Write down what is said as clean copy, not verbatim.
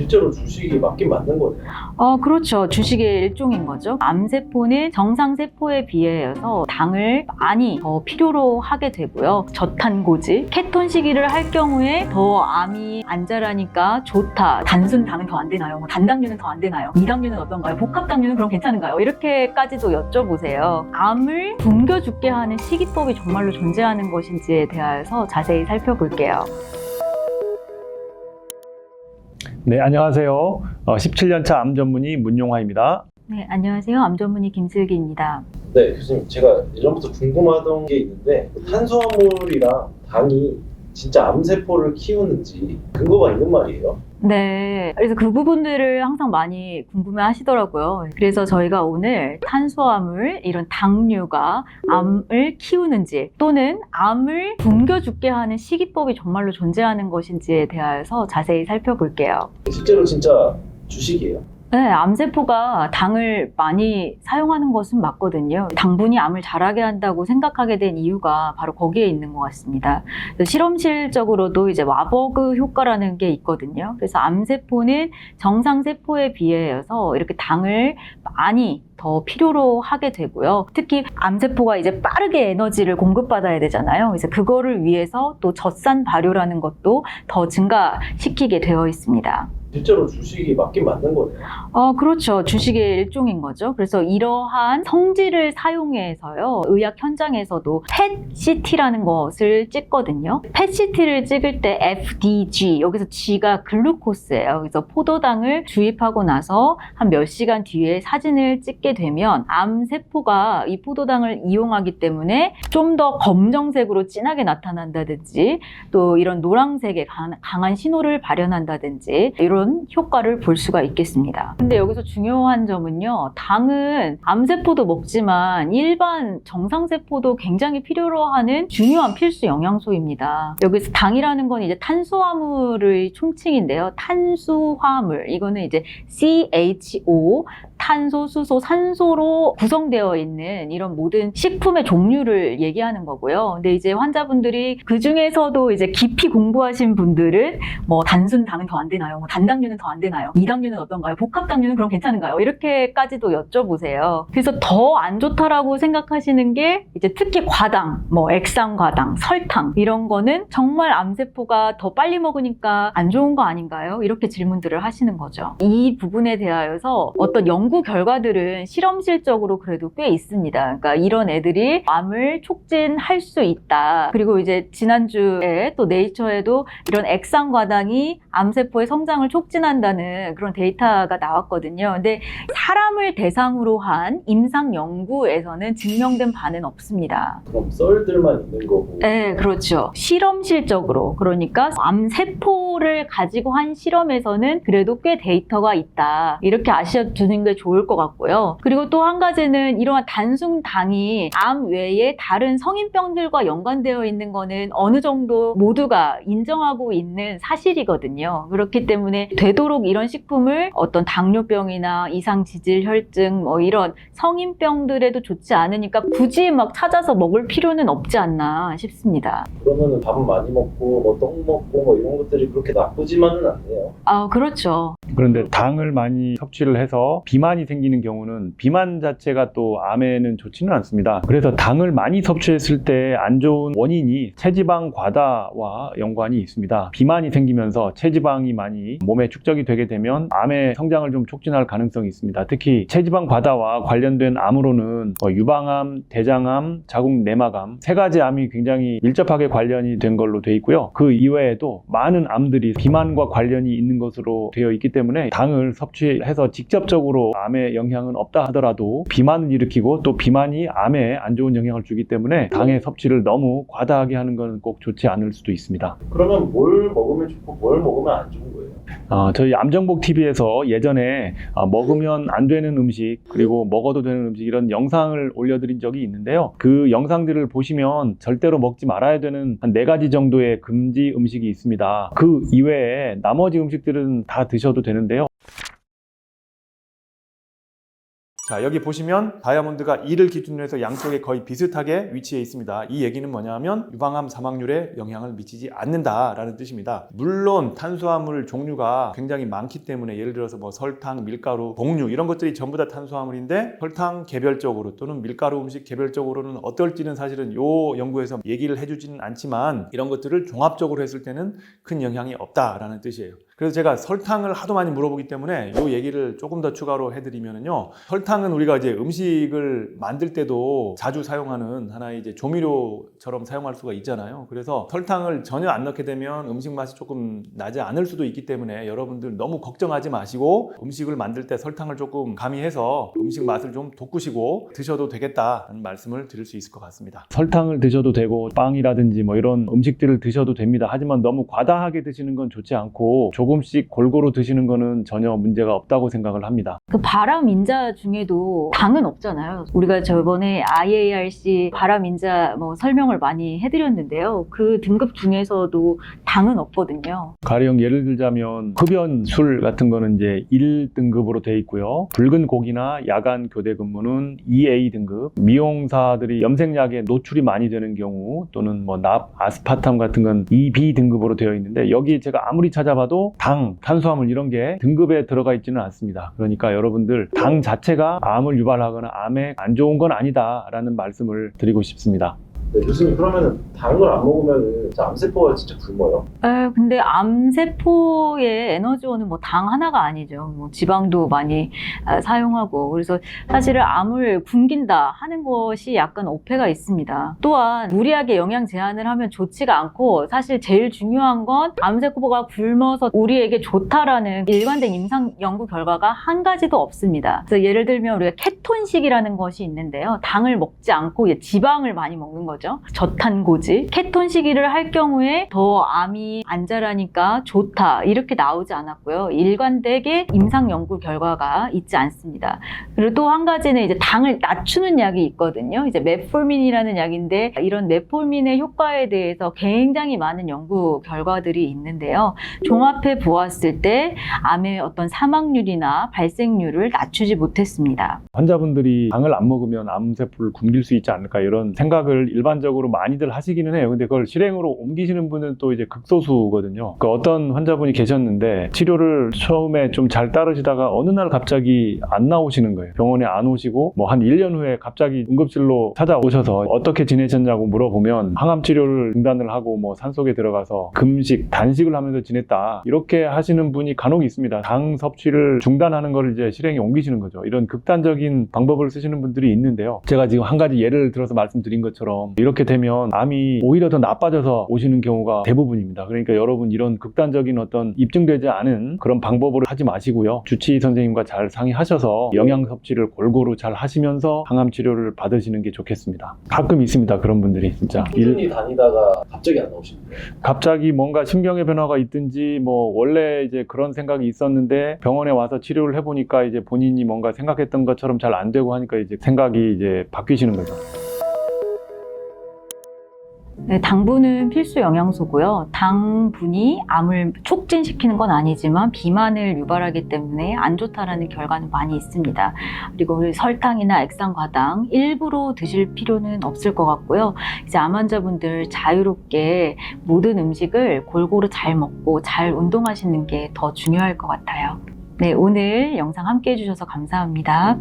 실제로 주식이 맞긴 맞는 거네요. 그렇죠. 주식의 일종인 거죠. 암세포는 정상세포에 비해서 당을 많이 더 필요로 하게 되고요. 저탄고지, 케톤 시기를 할 경우에 더 암이 안 자라니까 좋다. 단순 당은 더 안 되나요? 뭐 단당류는 더 안 되나요? 이당류는 어떤가요? 복합당류는 그럼 괜찮은가요? 이렇게까지도 여쭤보세요. 암을 굶겨 죽게 하는 식이법이 정말로 존재하는 것인지에 대해서 자세히 살펴볼게요. 네, 안녕하세요. 17년차 암 전문의 문용화입니다. 네, 안녕하세요. 암 전문의 김슬기입니다. 네, 교수님, 제가 예전부터 궁금하던 게 있는데 탄수화물이랑 당이 진짜 암세포를 키우는지 근거가 있는 말이에요? 네, 그래서 그 부분들을 항상 많이 궁금해 하시더라고요. 그래서 저희가 오늘 탄수화물, 이런 당류가 암을 키우는지 또는 암을 굶겨 죽게 하는 식이법이 정말로 존재하는 것인지에 대해서 자세히 살펴볼게요. 실제로 진짜 주식이에요? 네, 암세포가 당을 많이 사용하는 것은 맞거든요. 당분이 암을 자라게 한다고 생각하게 된 이유가 바로 거기에 있는 것 같습니다. 실험실적으로도 이제 와버그 효과라는 게 있거든요. 그래서 암세포는 정상세포에 비해서 이렇게 당을 많이 더 필요로 하게 되고요. 특히 암세포가 이제 빠르게 에너지를 공급받아야 되잖아요. 그래서 그거를 위해서 또 젖산 발효라는 것도 더 증가시키게 되어 있습니다. 실제로 주식이 맞긴 맞는 거네요. 그렇죠. 주식의 일종인 거죠. 그래서 이러한 성질을 사용해서요, 의학 현장에서도 PET-CT라는 것을 찍거든요. PET-CT를 찍을 때 FDG, 여기서 G가 글루코스예요. 그래서 포도당을 주입하고 나서 한 몇 시간 뒤에 사진을 찍게 되면 암세포가 이 포도당을 이용하기 때문에 좀 더 검정색으로 진하게 나타난다든지 또 이런 노란색의 강한 신호를 발현한다든지 이런 효과를 볼 수가 있겠습니다. 근데 여기서 중요한 점은요, 당은 암세포도 먹지만 일반 정상세포도 굉장히 필요로 하는 중요한 필수 영양소입니다. 여기서 당이라는 건 이제 탄수화물의 총칭인데요. 탄수화물, 이거는 이제 CHO, 탄소, 수소, 산소로 구성되어 있는 이런 모든 식품의 종류를 얘기하는 거고요. 근데 이제 환자분들이 그 중에서도 이제 깊이 공부하신 분들은 뭐 단순 당은 더 안 되나요? 뭐 단당류는 더 안 되나요? 이당류는 어떤가요? 복합당류는 그럼 괜찮은가요? 이렇게까지도 여쭤보세요. 그래서 더 안 좋다라고 생각하시는 게 이제 특히 과당, 뭐 액상과당, 설탕 이런 거는 정말 암세포가 더 빨리 먹으니까 안 좋은 거 아닌가요? 이렇게 질문들을 하시는 거죠. 이 부분에 대하여서 어떤 연구 결과들은 실험실적으로 그래도 꽤 있습니다. 그러니까 이런 애들이 암을 촉진할 수 있다. 그리고 이제 지난주에 또 네이처에도 이런 액상과당이 암세포의 성장을 촉진한다는 그런 데이터가 나왔거든요. 근데 사람을 대상으로 한 임상 연구에서는 증명된 바는 없습니다. 그럼 썰들만 있는 거고. 네, 그렇죠. 실험실적으로, 그러니까 암세포를 가지고 한 실험에서는 그래도 꽤 데이터가 있다. 이렇게 아셔두는 게 좋을 것 같고요. 그리고 또 한 가지는 이러한 단순 당이 암 외에 다른 성인병들과 연관되어 있는 거는 어느 정도 모두가 인정하고 있는 사실이거든요. 그렇기 때문에 되도록 이런 식품을 어떤 당뇨병이나 이상지질혈증 뭐 이런 성인병들에도 좋지 않으니까 굳이 막 찾아서 먹을 필요는 없지 않나 싶습니다. 그러면은 밥은 많이 먹고 뭐 떡 먹고 뭐 이런 것들이 그렇게 나쁘지만은 않네요. 그렇죠. 그런데 당을 많이 섭취를 해서 비만이 생기는 경우는 비만 자체가 또 암에는 좋지는 않습니다. 그래서 당을 많이 섭취했을 때 안 좋은 원인이 체지방 과다와 연관이 있습니다. 비만이 생기면서 체지방이 많이 몸에 축적이 되게 되면 암의 성장을 좀 촉진할 가능성이 있습니다. 특히 체지방 과다와 관련된 암으로는 유방암, 대장암, 자궁내막암 세 가지 암이 굉장히 밀접하게 관련이 된 걸로 되어 있고요. 그 이외에도 많은 암들이 비만과 관련이 있는 것으로 되어 있기 때문에 당을 섭취해서 직접적으로 암에 영향은 없다 하더라도 비만을 일으키고 또 비만이 암에 안 좋은 영향을 주기 때문에 당의 섭취를 너무 과다하게 하는 건 꼭 좋지 않을 수도 있습니다. 그러면 뭘 먹으면 좋고 뭘 먹으면 안 좋은 거예요? 저희 암정복TV에서 예전에 먹으면 안 되는 음식 그리고 먹어도 되는 음식 이런 영상을 올려드린 적이 있는데요. 그 영상들을 보시면 절대로 먹지 말아야 되는 한 4가지 정도의 금지 음식이 있습니다. 그 이외에 나머지 음식들은 다 드셔도 되는데요. 자, 여기 보시면 다이아몬드가 2를 기준으로 해서 양쪽에 거의 비슷하게 위치해 있습니다. 이 얘기는 뭐냐면 유방암 사망률에 영향을 미치지 않는다라는 뜻입니다. 물론 탄수화물 종류가 굉장히 많기 때문에 예를 들어서 뭐 설탕, 밀가루, 곡류 이런 것들이 전부 다 탄수화물인데 설탕 개별적으로 또는 밀가루 음식 개별적으로는 어떨지는 사실은 요 연구에서 얘기를 해주지는 않지만 이런 것들을 종합적으로 했을 때는 큰 영향이 없다라는 뜻이에요. 그래서 제가 설탕을 하도 많이 물어보기 때문에 요 얘기를 조금 더 추가로 해드리면요. 설탕은 우리가 이제 음식을 만들 때도 자주 사용하는 하나의 이제 조미료처럼 사용할 수가 있잖아요. 그래서 설탕을 전혀 안 넣게 되면 음식 맛이 조금 나지 않을 수도 있기 때문에 여러분들 너무 걱정하지 마시고 음식을 만들 때 설탕을 조금 가미해서 음식 맛을 좀 돋구시고 드셔도 되겠다는 말씀을 드릴 수 있을 것 같습니다. 설탕을 드셔도 되고 빵이라든지 뭐 이런 음식들을 드셔도 됩니다. 하지만 너무 과다하게 드시는 건 좋지 않고 조금씩 골고루 드시는 거는 전혀 문제가 없다고 생각을 합니다. 그 바람인자 중에도 당은 없잖아요. 우리가 저번에 IARC 바람인자 뭐 설명을 많이 해드렸는데요. 그 등급 중에서도 당은 없거든요. 가령 예를 들자면 흡연술 같은 거는 이제 1등급으로 돼 있고요. 붉은 고기나 야간 교대 근무는 2A 등급, 미용사들이 염색약에 노출이 많이 되는 경우 또는 뭐 납, 아스파탐 같은 건 2B 등급으로 되어 있는데 여기 제가 아무리 찾아봐도 당, 탄수화물 이런 게 등급에 들어가 있지는 않습니다. 그러니까 여러분들 당 자체가 암을 유발하거나 암에 안 좋은 건 아니다라는 말씀을 드리고 싶습니다. 네, 교수님 그러면은 당을 안 먹으면 암세포가 진짜 굶어요? 근데 암세포의 에너지원은 뭐 당 하나가 아니죠. 뭐 지방도 많이 사용하고 그래서 사실은 암을 굶긴다 하는 것이 약간 오해가 있습니다. 또한 무리하게 영양 제한을 하면 좋지가 않고 사실 제일 중요한 건 암세포가 굶어서 우리에게 좋다라는 일관된 임상 연구 결과가 한 가지도 없습니다. 그래서 예를 들면 우리가 케톤식이라는 것이 있는데요. 당을 먹지 않고 지방을 많이 먹는 거죠. 저탄고지. 케톤 시기를 할 경우에 더 암이 안 자라니까 좋다 이렇게 나오지 않았고요. 일관되게 임상 연구 결과가 있지 않습니다. 그리고 또 한 가지는 이제 당을 낮추는 약이 있거든요. 이제 메폴민이라는 약인데 이런 메폴민의 효과에 대해서 굉장히 많은 연구 결과들이 있는데요. 종합해 보았을 때 암의 어떤 사망률이나 발생률을 낮추지 못했습니다. 환자분들이 당을 안 먹으면 암세포를 굶길 수 있지 않을까 이런 생각을 일반적으로 많이들 하시기는 해요. 근데 그걸 실행으로 옮기시는 분은 또 이제 극소수거든요. 그 어떤 환자분이 계셨는데 치료를 처음에 좀 잘 따르시다가 어느 날 갑자기 안 나오시는 거예요. 병원에 안 오시고 뭐 한 1년 후에 갑자기 응급실로 찾아오셔서 어떻게 지내셨냐고 물어보면 항암 치료를 중단을 하고 뭐 산속에 들어가서 금식, 단식을 하면서 지냈다. 이렇게 하시는 분이 간혹 있습니다. 당 섭취를 중단하는 걸 이제 실행에 옮기시는 거죠. 이런 극단적인 방법을 쓰시는 분들이 있는데요. 제가 지금 한 가지 예를 들어서 말씀드린 것처럼 이렇게 되면 암이 오히려 더 나빠져서 오시는 경우가 대부분입니다. 그러니까 여러분 이런 극단적인 어떤 입증되지 않은 그런 방법으로 하지 마시고요. 주치의 선생님과 잘 상의하셔서 영양 섭취를 골고루 잘 하시면서 항암 치료를 받으시는 게 좋겠습니다. 가끔 있습니다. 그런 분들이 진짜. 꾸준히 다니다가 갑자기 안 나오시는 거예요? 갑자기 뭔가 신경의 변화가 있든지 뭐 원래 이제 그런 생각이 있었는데 병원에 와서 치료를 해보니까 이제 본인이 뭔가 생각했던 것처럼 잘 안 되고 하니까 이제 생각이 이제 바뀌시는 거죠. 네, 당분은 필수 영양소고요. 당분이 암을 촉진시키는 건 아니지만 비만을 유발하기 때문에 안 좋다라는 결과는 많이 있습니다. 그리고 설탕이나 액상과당 일부러 드실 필요는 없을 것 같고요. 이제 암 환자분들 자유롭게 모든 음식을 골고루 잘 먹고 잘 운동하시는 게 더 중요할 것 같아요. 네, 오늘 영상 함께 해주셔서 감사합니다.